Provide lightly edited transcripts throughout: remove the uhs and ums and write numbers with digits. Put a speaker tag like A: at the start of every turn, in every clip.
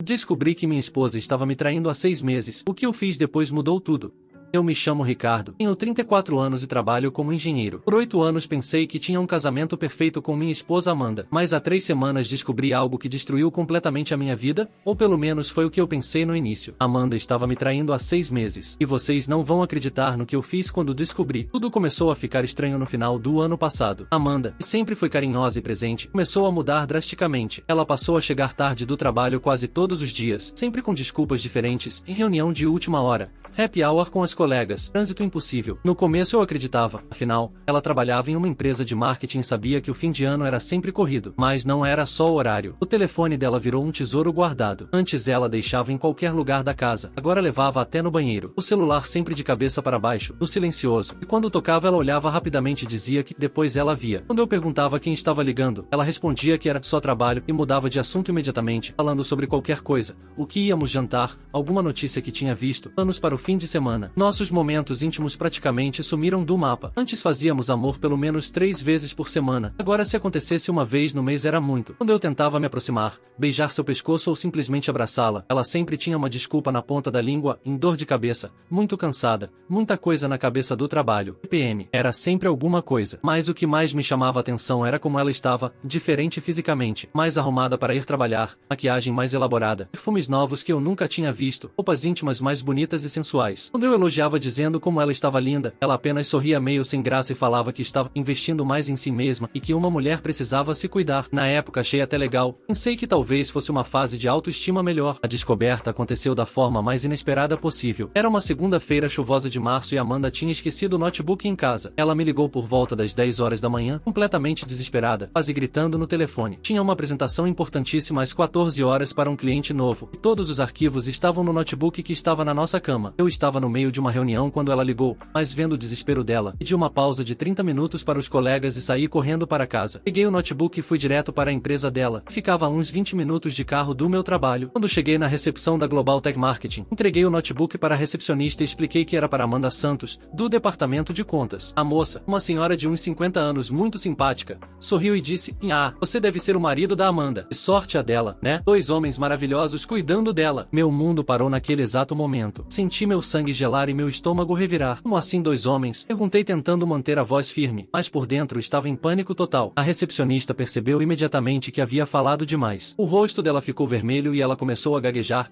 A: Descobri que minha esposa estava me traindo há 6 meses. O que eu fiz depois mudou tudo. Eu me chamo Ricardo, tenho 34 anos e trabalho como engenheiro. Por 8 anos pensei que tinha um casamento perfeito com minha esposa Amanda, mas há 3 semanas descobri algo que destruiu completamente a minha vida, ou pelo menos foi o que eu pensei no início. Amanda estava me traindo há 6 meses, e vocês não vão acreditar no que eu fiz quando descobri. Tudo começou a ficar estranho no final do ano passado. Amanda, que sempre foi carinhosa e presente, começou a mudar drasticamente. Ela passou a chegar tarde do trabalho quase todos os dias, sempre com desculpas diferentes, em reunião de última hora, happy hour com as colegas, trânsito impossível. No começo eu acreditava, afinal, ela trabalhava em uma empresa de marketing e sabia que o fim de ano era sempre corrido. Mas não era só o horário. O telefone dela virou um tesouro guardado. Antes ela deixava em qualquer lugar da casa, agora levava até no banheiro. O celular sempre de cabeça para baixo, no silencioso, e quando tocava ela olhava rapidamente e dizia que depois ela via. Quando eu perguntava quem estava ligando, ela respondia que era só trabalho e mudava de assunto imediatamente, falando sobre qualquer coisa, o que íamos jantar, alguma notícia que tinha visto, planos para o fim de semana. Nossos momentos íntimos praticamente sumiram do mapa. Antes fazíamos amor pelo menos 3 vezes por semana. Agora se acontecesse uma vez no mês era muito. Quando eu tentava me aproximar, beijar seu pescoço ou simplesmente abraçá-la, ela sempre tinha uma desculpa na ponta da língua, em dor de cabeça, muito cansada, muita coisa na cabeça do trabalho. PM. Era sempre alguma coisa. Mas o que mais me chamava a atenção era como ela estava, diferente fisicamente, mais arrumada para ir trabalhar, maquiagem mais elaborada, perfumes novos que eu nunca tinha visto, roupas íntimas mais bonitas e sensuais. Quando eu elogiava dizendo como ela estava linda, ela apenas sorria meio sem graça e falava que estava investindo mais em si mesma e que uma mulher precisava se cuidar. Na época achei até legal, pensei que talvez fosse uma fase de autoestima melhor. A descoberta aconteceu da forma mais inesperada possível. Era uma segunda-feira chuvosa de março e Amanda tinha esquecido o notebook em casa. Ela me ligou por volta das 10 horas da manhã, completamente desesperada, quase gritando no telefone. Tinha uma apresentação importantíssima às 14 horas para um cliente novo, e todos os arquivos estavam no notebook que estava na nossa cama. Eu estava no meio de uma reunião quando ela ligou, mas vendo o desespero dela, pedi uma pausa de 30 minutos para os colegas e saí correndo para casa. Peguei o notebook e fui direto para a empresa dela. Ficava a uns 20 minutos de carro do meu trabalho. Quando cheguei na recepção da Global Tech Marketing, entreguei o notebook para a recepcionista e expliquei que era para Amanda Santos, do departamento de contas. A moça, uma senhora de uns 50 anos muito simpática, sorriu e disse: "Ah, você deve ser o marido da Amanda. Que sorte a dela, né? 2 homens maravilhosos cuidando dela." Meu mundo parou naquele exato momento. Senti meu sangue gelar e meu estômago revirar. "Como assim 2 homens?" Perguntei tentando manter a voz firme, mas por dentro estava em pânico total. A recepcionista percebeu imediatamente que havia falado demais. O rosto dela ficou vermelho e ela começou a gaguejar.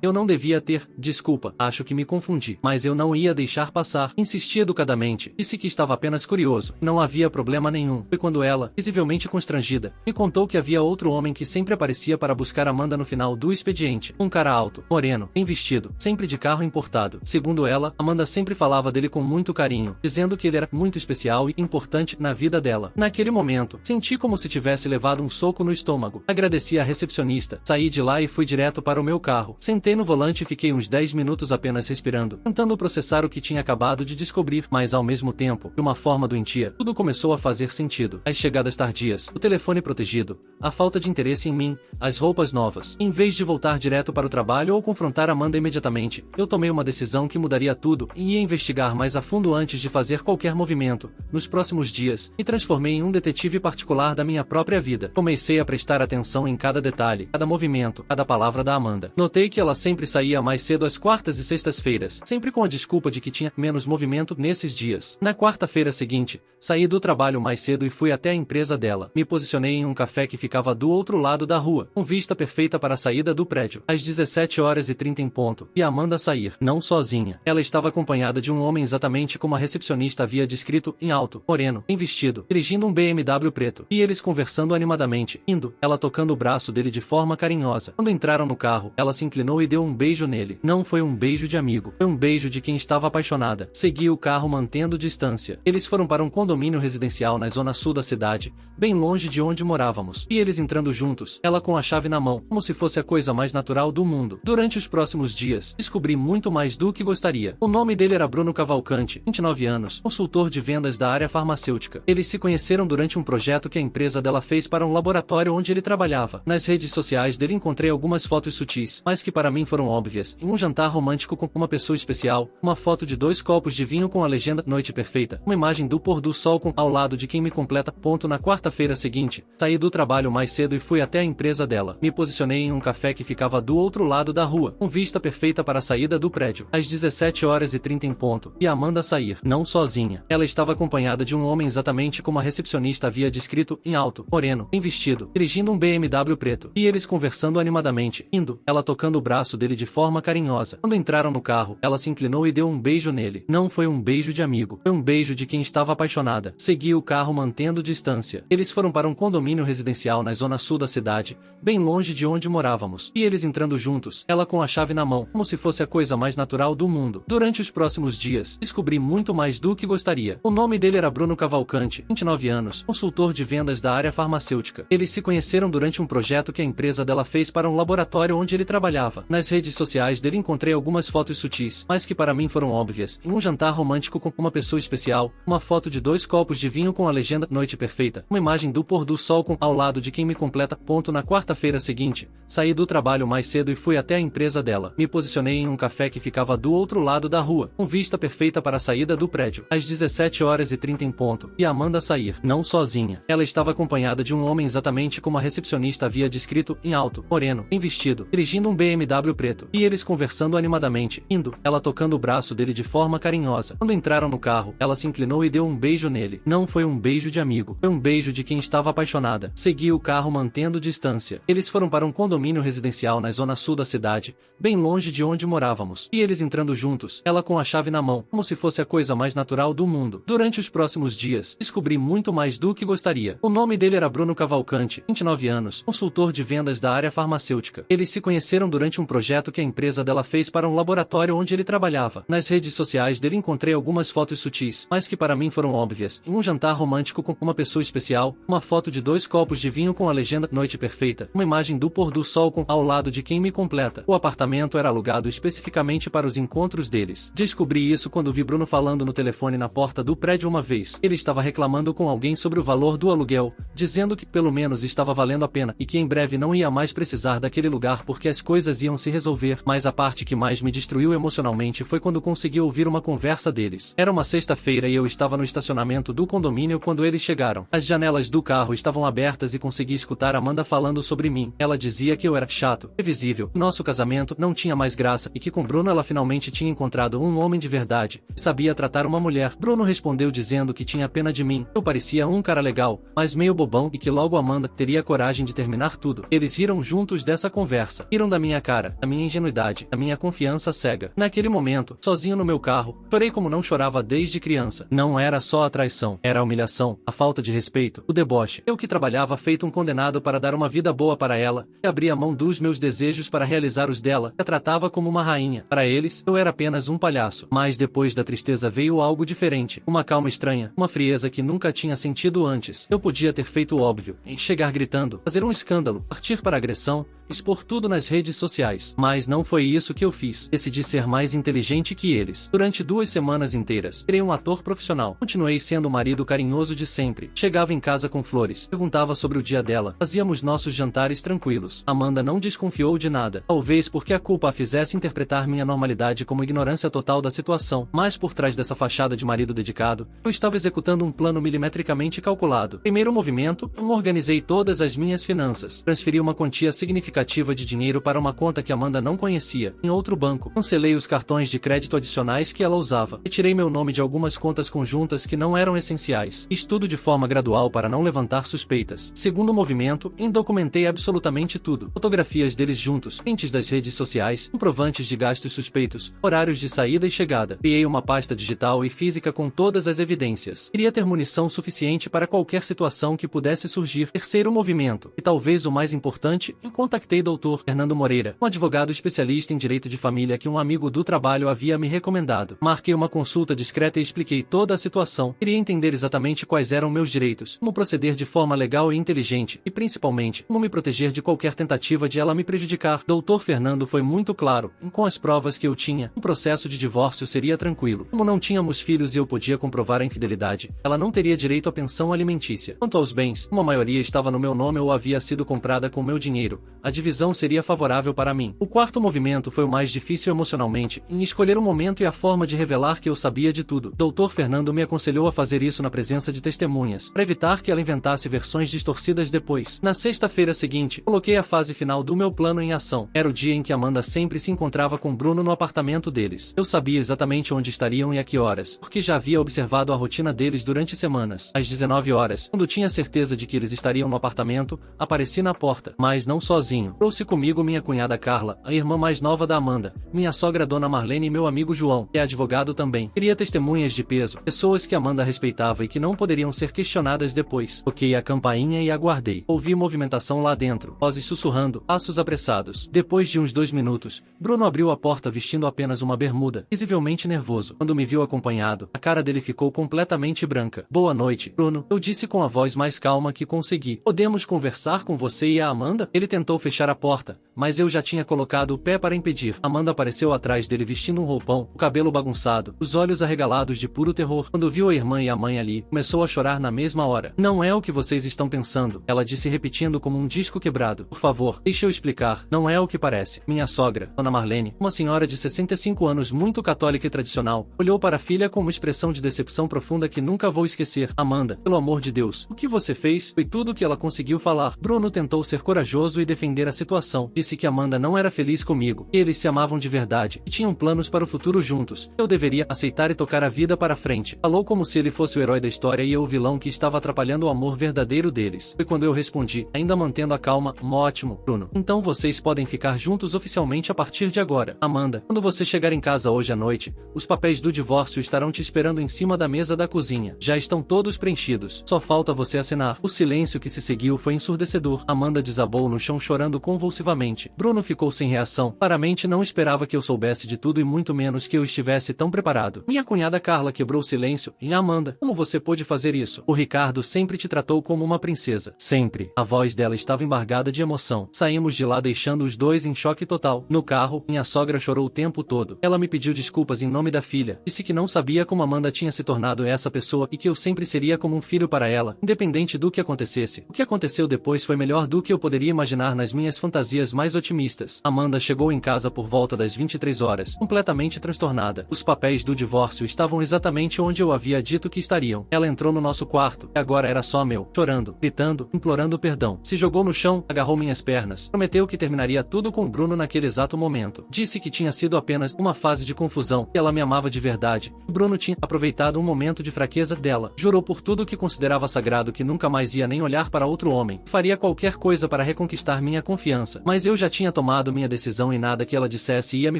A: Eu não devia ter, desculpa, acho que me confundi." Mas eu não ia deixar passar. Insisti educadamente. Disse que estava apenas curioso. Não havia problema nenhum. Foi quando ela, visivelmente constrangida, me contou que havia outro homem que sempre aparecia para buscar Amanda no final do expediente. Um cara alto, moreno, bem vestido, sempre de carro importado. Segundo ela, Amanda sempre falava dele com muito carinho, dizendo que ele era muito especial e importante na vida dela. Naquele momento, senti como se tivesse levado um soco no estômago. Agradeci à recepcionista, saí de lá e fui direto para o meu carro. Sentei no volante e fiquei uns 10 minutos apenas respirando, tentando processar o que tinha acabado de descobrir, mas ao mesmo tempo, de uma forma doentia, tudo começou a fazer sentido. As chegadas tardias, o telefone protegido, a falta de interesse em mim, as roupas novas. Em vez de voltar direto para o trabalho ou confrontar Amanda imediatamente, eu tomei uma decisão que mudaria tudo e ia investigar mais a fundo antes de fazer qualquer movimento. Nos próximos dias, me transformei em um detetive particular da minha própria vida. Comecei a prestar atenção em cada detalhe, cada movimento, cada palavra da Amanda. Notei que ela sempre saía mais cedo às quartas e sextas-feiras, sempre com a desculpa de que tinha menos movimento nesses dias. Na quarta-feira seguinte, saí do trabalho mais cedo e fui até a empresa dela. Me posicionei em um café que ficava do outro lado da rua, com vista perfeita para a saída do prédio. Às 17h30 em ponto, e Amanda sair, não sozinha. Ela estava acompanhada de um homem exatamente como a recepcionista havia descrito, em alto, moreno, bem vestido, dirigindo um BMW preto. E eles conversando animadamente, indo, ela tocando o braço dele de forma carinhosa. Quando entraram no carro, ela se inclinou e deu um beijo nele. Não foi um beijo de amigo, foi um beijo de quem estava apaixonada. Segui o carro mantendo distância. Eles foram para um condomínio residencial na zona sul da cidade, bem longe de onde morávamos. E eles entrando juntos, ela com a chave na mão, como se fosse a coisa mais natural do mundo. Durante os próximos dias, descobri muito mais do que gostaria. O nome dele era Bruno Cavalcante, 29 anos, consultor de vendas da área farmacêutica. Eles se conheceram durante um projeto que a empresa dela fez para um laboratório onde ele trabalhava. Nas redes sociais dele encontrei algumas fotos sutis, mas que para mim foram óbvias. Em um jantar romântico com uma pessoa especial, uma foto de 2 copos de vinho com a legenda "Noite Perfeita", uma imagem do pôr do sol com "Ao lado de quem me completa". Na quarta-feira seguinte, saí do trabalho mais cedo e fui até a empresa dela. Me posicionei em um café que ficava do outro lado da rua, com vista perfeita para a saída do prédio. Às 17h30 em ponto, e Amanda sair, não sozinha. Ela estava acompanhada de um homem exatamente como a recepcionista havia descrito, em alto, moreno, bem vestido, dirigindo um BMW preto, e eles conversando animadamente, ela tocando o braço dele de forma carinhosa. Quando entraram no carro, ela se inclinou e deu um beijo nele. Não foi um beijo de amigo, foi um beijo de quem estava apaixonada. Segui o carro mantendo distância. Eles foram para um condomínio residencial na zona sul da cidade, bem longe de onde morávamos, e eles entrando juntos, ela com a chave na mão, como se fosse a coisa mais natural do mundo. Durante os próximos dias, descobri muito mais do que gostaria. O nome dele era Bruno Cavalcante, 29 anos, consultor de vendas da área farmacêutica. Eles se conheceram durante um projeto que a empresa dela fez para um laboratório onde ele trabalhava. Nas redes sociais dele encontrei algumas fotos sutis, mas que para mim foram óbvias. Em um jantar romântico com uma pessoa especial, uma foto de 2 copos de vinho com a legenda "Noite Perfeita", uma imagem do pôr do sol com "Ao lado de quem me completa". Na quarta-feira seguinte, saí do trabalho mais cedo e fui até a empresa dela. Me posicionei em um café que ficava do outro lado da rua, com vista perfeita para a saída do prédio. Às 17h30 em ponto, e Amanda sair, não sozinha. Ela estava acompanhada de um homem exatamente como a recepcionista havia descrito, em alto, moreno, bem vestido, dirigindo um BMW preto, e eles conversando animadamente, ela tocando o braço dele de forma carinhosa. Quando entraram no carro, ela se inclinou e deu um beijo nele. Não foi um beijo de amigo, foi um beijo de quem estava apaixonada. Segui o carro mantendo distância. Eles foram para um condomínio residencial na zona sul da cidade, bem longe de onde morávamos, e eles entrando juntos, ela com a chave na mão, como se fosse a coisa mais natural do mundo. Durante os próximos dias, descobri muito mais do que gostaria. O nome dele era Bruno Cavalcante, 29 anos, consultor de vendas da área farmacêutica. Eles se conheceram durante um projeto que a empresa dela fez para um laboratório onde ele trabalhava. Nas redes sociais dele encontrei algumas fotos sutis, mas que para mim foram óbvias. Em um jantar romântico com uma pessoa especial, uma foto de 2 copos de vinho com a legenda "Noite Perfeita", uma imagem do pôr do sol com "Ao lado de quem me completa". O apartamento era alugado especificamente para os encontros deles. Descobri isso quando vi Bruno falando no telefone na porta do prédio uma vez. Ele estava reclamando com alguém sobre o valor do aluguel, dizendo que pelo menos estava valendo a pena e que em breve não ia mais precisar daquele lugar porque as coisas iam se resolver. Mas a parte que mais me destruiu emocionalmente foi quando consegui ouvir uma conversa deles. Era uma sexta-feira e eu estava no estacionamento do condomínio quando eles chegaram. As janelas do carro estavam abertas e consegui escutar Amanda falando sobre mim. Ela dizia que eu era chato, previsível, nosso casamento não tinha mais graça e que com Bruno ela finalmente tinha encontrado um homem de verdade, que sabia tratar uma mulher. Bruno respondeu dizendo que tinha pena de mim. Eu parecia um cara legal, mas meio bobão e que logo Amanda teria coragem de terminar tudo. Eles riram juntos dessa conversa. Riram da minha cara, da minha ingenuidade, da minha confiança cega. Naquele momento, sozinho no meu carro, chorei como não chorava desde criança. Não era só a traição, era a humilhação, a falta de respeito, o deboche. Eu que trabalhava feito um condenado para dar uma vida boa para ela, que abria mão dos meus desejos para realizar os dela, que a tratava como uma rainha. Para eles, eu era apenas um palhaço. Mas depois da tristeza veio algo diferente, uma calma estranha, uma frieza que nunca tinha sentido antes. Eu podia ter feito o óbvio, em chegar gritando, fazer um escândalo, partir para agressão, expor tudo nas redes sociais. Mas não foi isso que eu fiz. Decidi ser mais inteligente que eles. Durante 2 semanas inteiras, virei um ator profissional. Continuei sendo o marido carinhoso de sempre. Chegava em casa com flores, perguntava sobre o dia dela, fazíamos nossos jantares tranquilos. Amanda não desconfiou de nada. Talvez porque a culpa a fizesse interpretar minha normalidade como ignorância total da situação. Mas por trás dessa fachada de marido dedicado, eu estava executando um plano milimetricamente calculado. Primeiro movimento, eu organizei todas as minhas finanças. Transferi uma quantia significativa de dinheiro para uma conta que Amanda não conhecia, em outro banco. Cancelei os cartões de crédito adicionais que ela usava. Retirei meu nome de algumas contas conjuntas que não eram essenciais. Fiz tudo de forma gradual para não levantar suspeitas. Segundo movimento, indocumentei absolutamente tudo. Fotografias deles juntos, prints das redes sociais, comprovantes de gastos suspeitos, horários de saída e chegada. Criei uma pasta digital e física com todas as evidências. Queria ter munição suficiente para qualquer situação que pudesse surgir. Terceiro movimento, e talvez o mais importante, eu contactei contactei Dr. Fernando Moreira, um advogado especialista em direito de família que um amigo do trabalho havia me recomendado. Marquei uma consulta discreta e expliquei toda a situação. Queria entender exatamente quais eram meus direitos, como proceder de forma legal e inteligente, e principalmente, como me proteger de qualquer tentativa de ela me prejudicar. Dr. Fernando foi muito claro. Com as provas que eu tinha, o processo de divórcio seria tranquilo. Como não tínhamos filhos e eu podia comprovar a infidelidade, ela não teria direito à pensão alimentícia. Quanto aos bens, uma maioria estava no meu nome ou havia sido comprada com meu dinheiro. A divisão seria favorável para mim. O quarto movimento foi o mais difícil emocionalmente, em escolher o momento e a forma de revelar que eu sabia de tudo. Dr. Fernando me aconselhou a fazer isso na presença de testemunhas, para evitar que ela inventasse versões distorcidas depois. Na sexta-feira seguinte, coloquei a fase final do meu plano em ação. Era o dia em que Amanda sempre se encontrava com Bruno no apartamento deles. Eu sabia exatamente onde estariam e a que horas, porque já havia observado a rotina deles durante semanas. Às 19 horas, quando tinha certeza de que eles estariam no apartamento, apareci na porta, mas não sozinho. Trouxe comigo minha cunhada Carla, a irmã mais nova da Amanda, minha sogra Dona Marlene e meu amigo João, que é advogado também. Queria testemunhas de peso, pessoas que Amanda respeitava e que não poderiam ser questionadas depois. Toquei a campainha e aguardei. Ouvi movimentação lá dentro, vozes sussurrando, passos apressados. Depois de uns 2 minutos, Bruno abriu a porta vestindo apenas uma bermuda, visivelmente nervoso. Quando me viu acompanhado, a cara dele ficou completamente branca. Boa noite, Bruno, eu disse com a voz mais calma que consegui. Podemos conversar com você e a Amanda? Ele tentou fechar a porta, mas eu já tinha colocado o pé para impedir. Amanda apareceu atrás dele vestindo um roupão, o cabelo bagunçado, os olhos arregalados de puro terror. Quando viu a irmã e a mãe ali, começou a chorar na mesma hora. Não é o que vocês estão pensando, ela disse repetindo como um disco quebrado. Por favor, deixe eu explicar. Não é o que parece. Minha sogra, Dona Marlene, uma senhora de 65 anos muito católica e tradicional, olhou para a filha com uma expressão de decepção profunda que nunca vou esquecer. Amanda, pelo amor de Deus, o que você fez? Foi tudo o que ela conseguiu falar. Bruno tentou ser corajoso e defender a situação. Disse que Amanda não era feliz comigo, que eles se amavam de verdade e tinham planos para o futuro juntos. Eu deveria aceitar e tocar a vida para frente. Falou como se ele fosse o herói da história e eu o vilão que estava atrapalhando o amor verdadeiro deles. Foi quando eu respondi, ainda mantendo a calma, ótimo, Bruno. Então vocês podem ficar juntos oficialmente a partir de agora. Amanda, quando você chegar em casa hoje à noite, os papéis do divórcio estarão te esperando em cima da mesa da cozinha. Já estão todos preenchidos. Só falta você assinar. O silêncio que se seguiu foi ensurdecedor. Amanda desabou no chão chorando convulsivamente. Bruno ficou sem reação. Claramente não esperava que eu soubesse de tudo e muito menos que eu estivesse tão preparado. Minha cunhada Carla quebrou o silêncio. E Amanda, como você pôde fazer isso? O Ricardo sempre te tratou como uma princesa. Sempre. A voz dela estava embargada de emoção. Saímos de lá deixando os dois em choque total. No carro, minha sogra chorou o tempo todo. Ela me pediu desculpas em nome da filha. Disse que não sabia como Amanda tinha se tornado essa pessoa e que eu sempre seria como um filho para ela, independente do que acontecesse. O que aconteceu depois foi melhor do que eu poderia imaginar nas minhas fantasias mais otimistas. Amanda chegou em casa por volta das 23 horas, completamente transtornada. Os papéis do divórcio estavam exatamente onde eu havia dito que estariam. Ela entrou no nosso quarto, e agora era só meu, chorando, gritando, implorando perdão. Se jogou no chão, agarrou minhas pernas, prometeu que terminaria tudo com Bruno naquele exato momento. Disse que tinha sido apenas uma fase de confusão, que ela me amava de verdade. Bruno tinha aproveitado um momento de fraqueza dela. Jurou por tudo que considerava sagrado que nunca mais ia nem olhar para outro homem. Faria qualquer coisa para reconquistar minha confiança. Mas eu já tinha tomado minha decisão e nada que ela dissesse ia me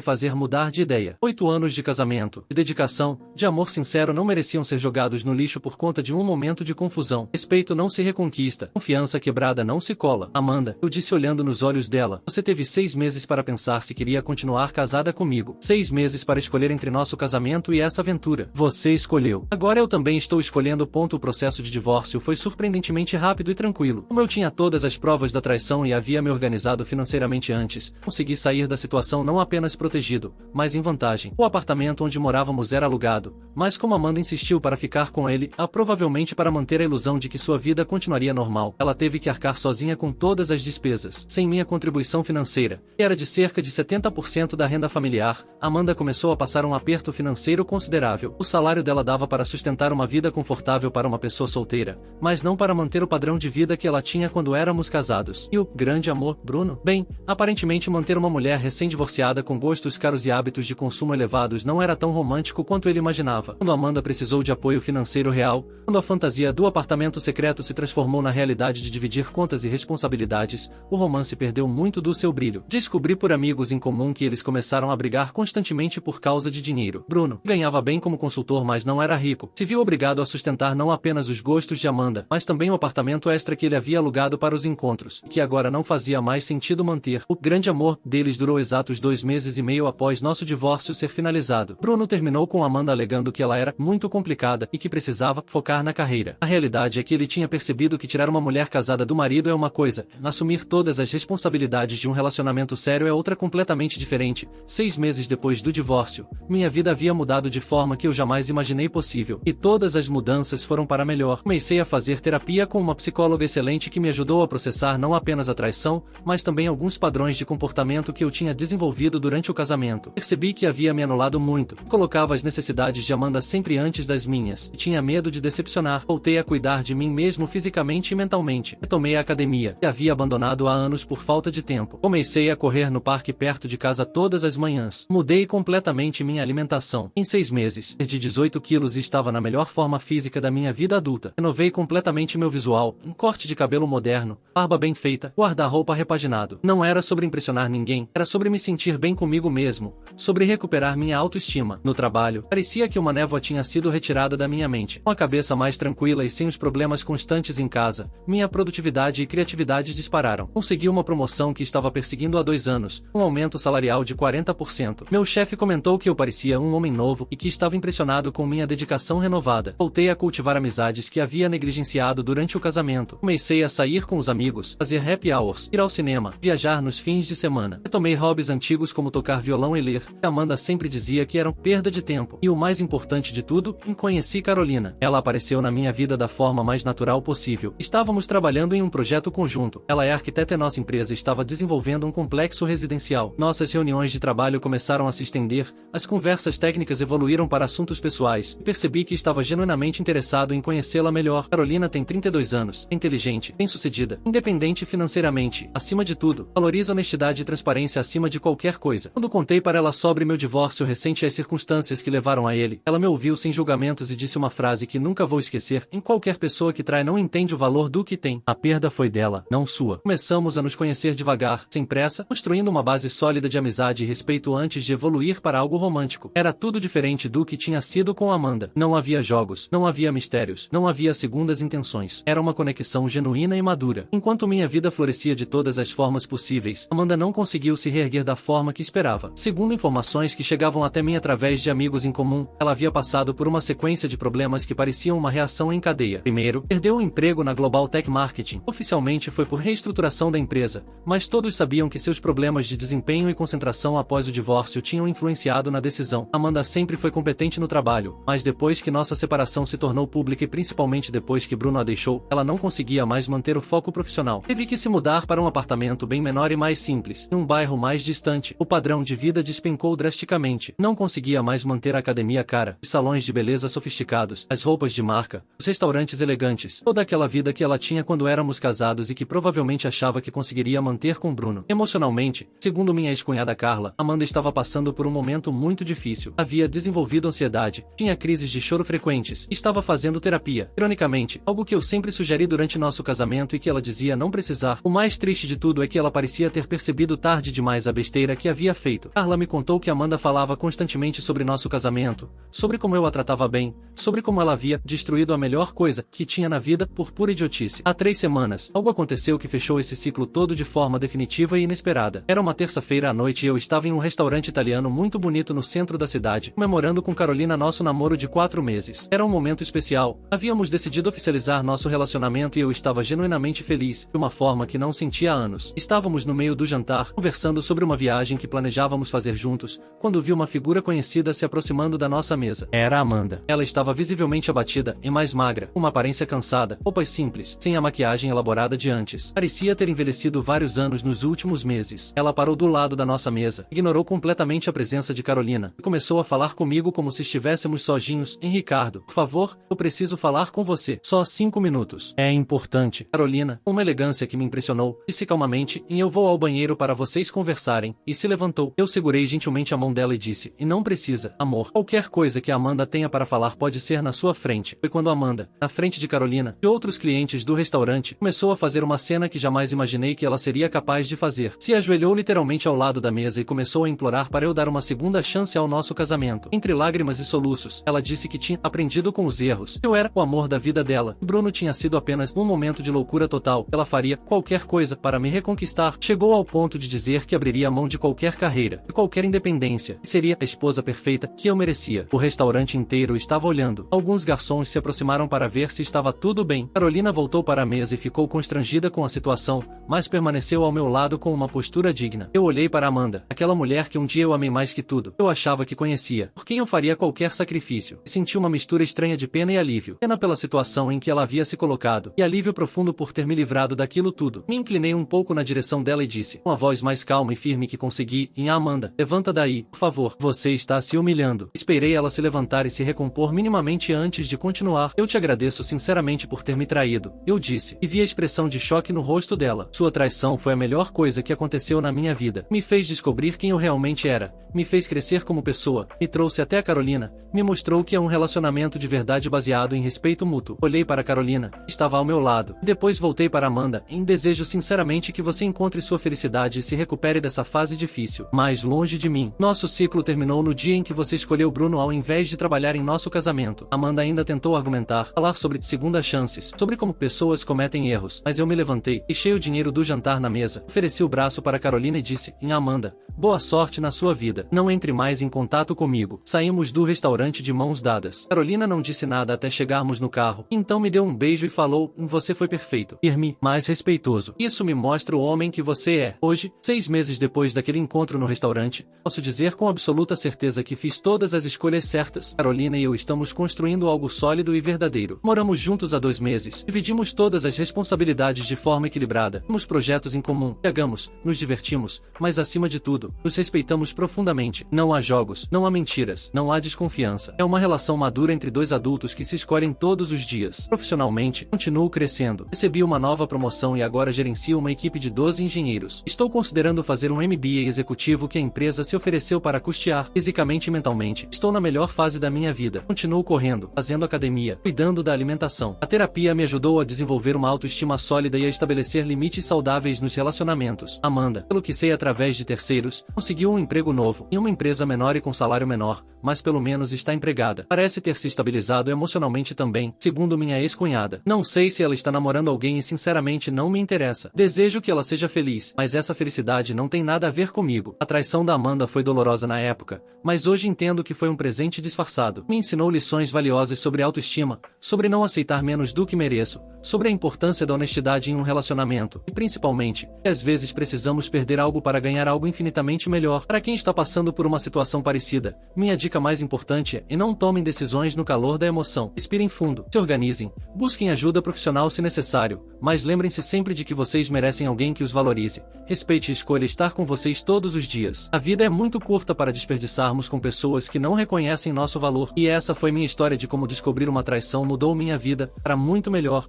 A: fazer mudar de ideia. 8 anos de casamento, de dedicação, de amor sincero não mereciam ser jogados no lixo por conta de um momento de confusão. Respeito não se reconquista. Confiança quebrada não se cola. Amanda, eu disse olhando nos olhos dela, você teve 6 meses para pensar se queria continuar casada comigo. 6 meses para escolher entre nosso casamento e essa aventura. Você escolheu. Agora eu também estou escolhendo. O processo de divórcio foi surpreendentemente rápido e tranquilo. Como eu tinha todas as provas da traição e havia me organizado financeiramente antes, consegui sair da situação não apenas protegido, mas em vantagem. O apartamento onde morávamos era alugado, mas como Amanda insistiu para ficar com ele, provavelmente para manter a ilusão de que sua vida continuaria normal, ela teve que arcar sozinha com todas as despesas. Sem minha contribuição financeira, que era de cerca de 70% da renda familiar, Amanda começou a passar um aperto financeiro considerável. O salário dela dava para sustentar uma vida confortável para uma pessoa solteira, mas não para manter o padrão de vida que ela tinha quando éramos casados. E o grande amor, Bruno? Bem, aparentemente manter uma mulher recém-divorciada com gostos caros e hábitos de consumo elevados não era tão romântico quanto ele imaginava. Quando Amanda precisou de apoio financeiro real, quando a fantasia do apartamento secreto se transformou na realidade de dividir contas e responsabilidades, o romance perdeu muito do seu brilho. Descobri por amigos em comum que eles começaram a brigar constantemente por causa de dinheiro. Bruno ganhava bem como consultor, mas não era rico. Se viu obrigado a sustentar não apenas os gostos de Amanda, mas também o apartamento extra que ele havia alugado para os encontros, e que agora não fazia fazia mais sentido manter. O grande amor deles durou exatos 2 meses e meio após nosso divórcio ser finalizado. Bruno terminou com Amanda alegando que ela era muito complicada e que precisava focar na carreira. A realidade é que ele tinha percebido que tirar uma mulher casada do marido é uma coisa, assumir todas as responsabilidades de um relacionamento sério é outra completamente diferente. 6 meses depois do divórcio, minha vida havia mudado de forma que eu jamais imaginei possível. E todas as mudanças foram para melhor. Comecei a fazer terapia com uma psicóloga excelente que me ajudou a processar não apenas a traição, mas também alguns padrões de comportamento que eu tinha desenvolvido durante o casamento. Percebi que havia me anulado muito, colocava as necessidades de Amanda sempre antes das minhas, e tinha medo de decepcionar. Voltei a cuidar de mim mesmo fisicamente e mentalmente. Retomei a academia, que havia abandonado há anos por falta de tempo. Comecei a correr no parque perto de casa todas as manhãs. Mudei completamente minha alimentação. Em 6 meses, perdi 18 quilos e estava na melhor forma física da minha vida adulta. Renovei completamente meu visual, um corte de cabelo moderno, barba bem feita, guarda-roupa repaginado. Não era sobre impressionar ninguém, era sobre me sentir bem comigo mesmo, sobre recuperar minha autoestima. No trabalho, parecia que uma névoa tinha sido retirada da minha mente. Com a cabeça mais tranquila e sem os problemas constantes em casa, minha produtividade e criatividade dispararam. Consegui uma promoção que estava perseguindo há 2 anos, um aumento salarial de 40%. Meu chefe comentou que eu parecia um homem novo e que estava impressionado com minha dedicação renovada. Voltei a cultivar amizades que havia negligenciado durante o casamento. Comecei a sair com os amigos, fazer happy hours, ir ao cinema, viajar nos fins de semana. Retomei hobbies antigos como tocar violão e ler. Amanda sempre dizia que eram perda de tempo. E o mais importante de tudo, conheci Carolina. Ela apareceu na minha vida da forma mais natural possível. Estávamos trabalhando em um projeto conjunto. Ela é arquiteta e nossa empresa estava desenvolvendo um complexo residencial. Nossas reuniões de trabalho começaram a se estender, as conversas técnicas evoluíram para assuntos pessoais, e percebi que estava genuinamente interessado em conhecê-la melhor. Carolina tem 32 anos, é inteligente, bem-sucedida, independente financeiramente, acima de tudo, valoriza honestidade e transparência acima de qualquer coisa. Quando contei para ela sobre meu divórcio recente e as circunstâncias que levaram a ele, ela me ouviu sem julgamentos e disse uma frase que nunca vou esquecer: em qualquer pessoa que trai não entende o valor do que tem. A perda foi dela, não sua. Começamos a nos conhecer devagar, sem pressa, construindo uma base sólida de amizade e respeito antes de evoluir para algo romântico. Era tudo diferente do que tinha sido com Amanda. Não havia jogos, não havia mistérios, não havia segundas intenções. Era uma conexão genuína e madura. Enquanto minha vida florescia de todas as formas possíveis, Amanda não conseguiu se reerguer da forma que esperava. Segundo informações que chegavam até mim através de amigos em comum, ela havia passado por uma sequência de problemas que pareciam uma reação em cadeia. Primeiro, perdeu o emprego na Global Tech Marketing. Oficialmente foi por reestruturação da empresa, mas todos sabiam que seus problemas de desempenho e concentração após o divórcio tinham influenciado na decisão. Amanda sempre foi competente no trabalho, mas depois que nossa separação se tornou pública e principalmente depois que Bruno a deixou, ela não conseguia mais manter o foco profissional. Teve que se mudar para um apartamento bem menor e mais simples, em um bairro mais distante. O padrão de vida despencou drasticamente. Não conseguia mais manter a academia cara, os salões de beleza sofisticados, as roupas de marca, os restaurantes elegantes, toda aquela vida que ela tinha quando éramos casados e que provavelmente achava que conseguiria manter com Bruno. Emocionalmente, segundo minha ex-cunhada Carla, Amanda estava passando por um momento muito difícil. Havia desenvolvido ansiedade, tinha crises de choro frequentes, estava fazendo terapia. Ironicamente, algo que eu sempre sugeri durante nosso casamento e que ela dizia não precisar. O mais triste de tudo é que ela parecia ter percebido tarde demais a besteira que havia feito. Carla me contou que Amanda falava constantemente sobre nosso casamento, sobre como eu a tratava bem, sobre como ela havia destruído a melhor coisa que tinha na vida por pura idiotice. Há 3 semanas, algo aconteceu que fechou esse ciclo todo de forma definitiva e inesperada. Era uma terça-feira à noite e eu estava em um restaurante italiano muito bonito no centro da cidade, comemorando com Carolina nosso namoro de 4 meses. Era um momento especial. Havíamos decidido oficializar nosso relacionamento e eu estava genuinamente feliz, de uma forma que não sentia há anos. Estávamos no meio do jantar, conversando sobre uma viagem que planejávamos fazer juntos, quando vi uma figura conhecida se aproximando da nossa mesa. Era Amanda. Ela estava visivelmente abatida e mais magra, uma aparência cansada, roupas simples, sem a maquiagem elaborada de antes. Parecia ter envelhecido vários anos nos últimos meses. Ela parou do lado da nossa mesa, ignorou completamente a presença de Carolina, e começou a falar comigo como se estivéssemos sozinhos. Ricardo, por favor, eu preciso falar com você. Só 5 minutos. É importante. Carolina, com uma elegância que me impressionou, disse calmamente, e eu vou ao banheiro para vocês conversarem, e se levantou. Eu segurei gentilmente a mão dela e disse, e não precisa, amor. Qualquer coisa que a Amanda tenha para falar pode ser na sua frente. Foi quando Amanda, na frente de Carolina, e outros clientes do restaurante, começou a fazer uma cena que jamais imaginei que ela seria capaz de fazer. Se ajoelhou literalmente ao lado da mesa e começou a implorar para eu dar uma segunda chance ao nosso casamento. Entre lágrimas e soluços, ela disse que tinha aprendido com os erros. Eu era o amor da vida dela. Bruno tinha sido apenas um momento de loucura total. Ela faria qualquer coisa para me reconquistar, chegou ao ponto de dizer que abriria mão de qualquer carreira, de qualquer independência, e seria a esposa perfeita que eu merecia. O restaurante inteiro estava olhando. Alguns garçons se aproximaram para ver se estava tudo bem. Carolina voltou para a mesa e ficou constrangida com a situação, mas permaneceu ao meu lado com uma postura digna. Eu olhei para Amanda, aquela mulher que um dia eu amei mais que tudo. Eu achava que conhecia, por quem eu faria qualquer sacrifício. E senti uma mistura estranha de pena e alívio. Pena pela situação em que ela havia se colocado, e alívio profundo por ter me livrado daquilo tudo. Me inclinei um pouco na direção dela e disse, com a voz mais calma e firme que consegui, em Amanda, levanta daí, por favor, você está se humilhando. Esperei ela se levantar e se recompor minimamente antes de continuar. Eu te agradeço sinceramente por ter me traído, eu disse, e vi a expressão de choque no rosto dela. Sua traição foi a melhor coisa que aconteceu na minha vida. Me fez descobrir quem eu realmente era, me fez crescer como pessoa, me trouxe até a Carolina, me mostrou que é um relacionamento de verdade baseado em respeito mútuo. Olhei para Carolina, estava ao meu lado, e depois voltei para Amanda, em desejo sinceramente que você encontre sua felicidade e se recupere dessa fase difícil, mas longe de mim. Nosso ciclo terminou no dia em que você escolheu Bruno ao invés de trabalhar em nosso casamento. Amanda ainda tentou argumentar, falar sobre segundas chances, sobre como pessoas cometem erros, mas eu me levantei, deixei o dinheiro do jantar na mesa, ofereci o braço para Carolina e disse, em Amanda, boa sorte na sua vida, não entre mais em contato comigo. Saímos do restaurante de mãos dadas. Carolina não disse nada até chegarmos no carro, então me deu um beijo e falou, você foi perfeito, firme, mas respeitoso. Isso me mostra o homem que você é. Hoje, 6 meses depois daquele encontro no restaurante, posso dizer com absoluta certeza que fiz todas as escolhas certas. Carolina e eu estamos construindo algo sólido e verdadeiro. Moramos juntos há 2 meses, dividimos todas as responsabilidades de forma equilibrada, temos projetos em comum, viajamos, nos divertimos, mas acima de tudo, nos respeitamos profundamente. Não há jogos, não há mentiras, não há desconfiança. É uma relação madura entre 2 adultos que se escolhem todos os dias. Profissionalmente, continuo crescendo. Recebi uma nova promoção e agora gerencio uma equipe de 12 engenheiros. Estou considerando fazer um MBA executivo que a empresa se ofereceu para custear, fisicamente e mentalmente. Estou na melhor fase da minha vida. Continuo correndo, fazendo academia, cuidando da alimentação. A terapia me ajudou a desenvolver uma autoestima sólida e a estabelecer limites saudáveis nos relacionamentos. Amanda, pelo que sei através de terceiros, conseguiu um emprego novo, em uma empresa menor e com salário menor, mas pelo menos está empregada. Parece ter se estabilizado emocionalmente também, segundo minha ex-cunhada. Não sei se ela está namorando alguém e sinceramente não me interessa. Desejo que ela seja feliz, mas essa felicidade não tem nada a ver comigo. A traição da Amanda foi dolorosa na época, mas hoje entendo que foi um presente disfarçado. Me ensinou lições valiosas sobre autoestima, sobre não aceitar menos do que mereço, sobre a importância da honestidade em um relacionamento, e principalmente, que às vezes precisamos perder algo para ganhar algo infinitamente melhor. Para quem está passando por uma situação parecida, minha dica mais importante é: não tomem decisões no calor da emoção. Respirem fundo, se organizem, busquem ajuda profissional se necessário, mas lembrem-se sempre de que vocês merecem alguém que os valorize, respeite e escolha estar com vocês todos os dias. A vida é muito curta para desperdiçarmos com pessoas que não reconhecem nosso valor, e essa foi minha história de como descobrir uma traição mudou minha vida para muito melhor.